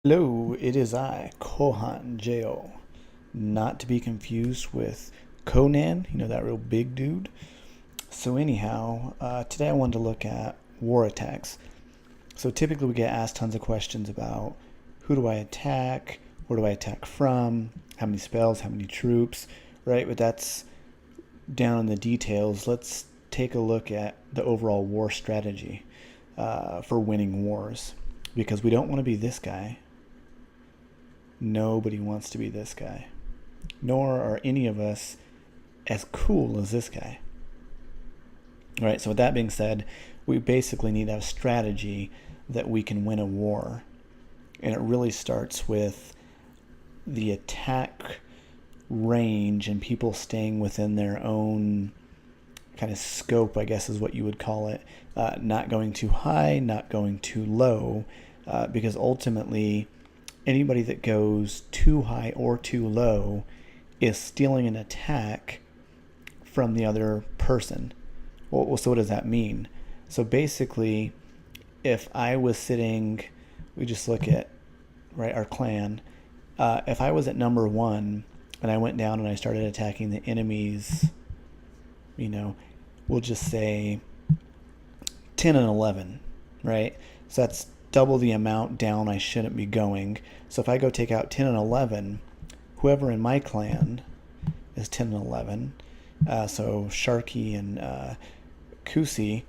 Hello, it is I, Kohan Jo. Not to be confused with Conan, that real big dude. So, anyhow, today I wanted to look at war attacks. So, typically we get asked tons of questions about who do I attack, where do I attack from, how many spells, how many troops, right? But that's down in the details. Let's take a look at the overall war strategy for winning wars. Because we don't want to be this guy. Nobody wants to be this guy. Nor are any of us as cool as this guy. All right, so with that being said, we basically need to have a strategy that we can win a war. And it really starts with the attack range and people staying within their own kind of scope, I guess is what you would call it. Not going too high, not going too low, because ultimately anybody that goes too high or too low is stealing an attack from the other person. Well, so what does that mean? So basically, if I was sitting, we just look at right our clan. If I was at number one and I went down and I started attacking the enemies, you know, we'll just say 10 and 11, right? So that's double the amount down I shouldn't be going. So if I go take out 10 and 11, whoever in my clan is 10 and 11, so Sharky and Kusi,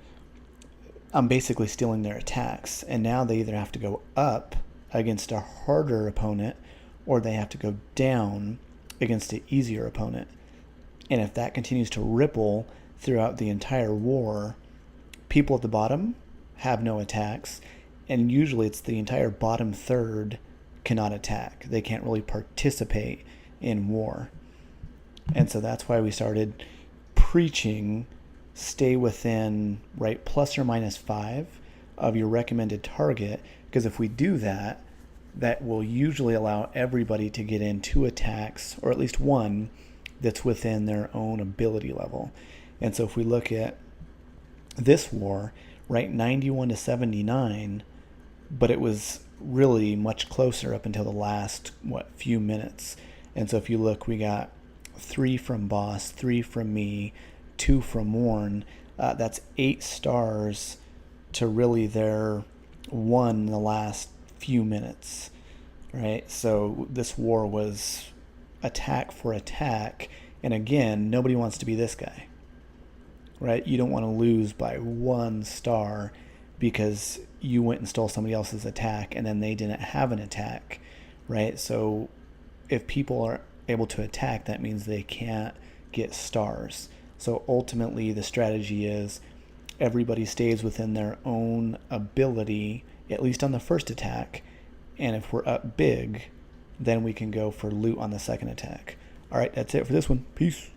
I'm basically stealing their attacks. And now they either have to go up against a harder opponent or they have to go down against an easier opponent. And if that continues to ripple throughout the entire war, people at the bottom have no attacks, and usually it's the entire bottom third cannot attack. They can't really participate in war. And so that's why we started preaching stay within, right, plus or minus 5 of your recommended target, because if we do that, that will usually allow everybody to get in 2 attacks, or at least one that's within their own ability level. And so if we look at this war, right, 91 to 79, but it was really much closer up until the last, few minutes. And so if you look, we got 3 from Boss, 3 from me, 2 from Warren. That's 8 stars to really their 1 in the last few minutes, right? So this war was attack for attack. And again, nobody wants to be this guy, right? You don't want to lose by 1 star because you went and stole somebody else's attack and then they didn't have an attack, right? So if people are able to attack, that means they can't get stars. So ultimately the strategy is everybody stays within their own ability, at least on the first attack. And if we're up big, then we can go for loot on the second attack. All right, that's it for this one. Peace.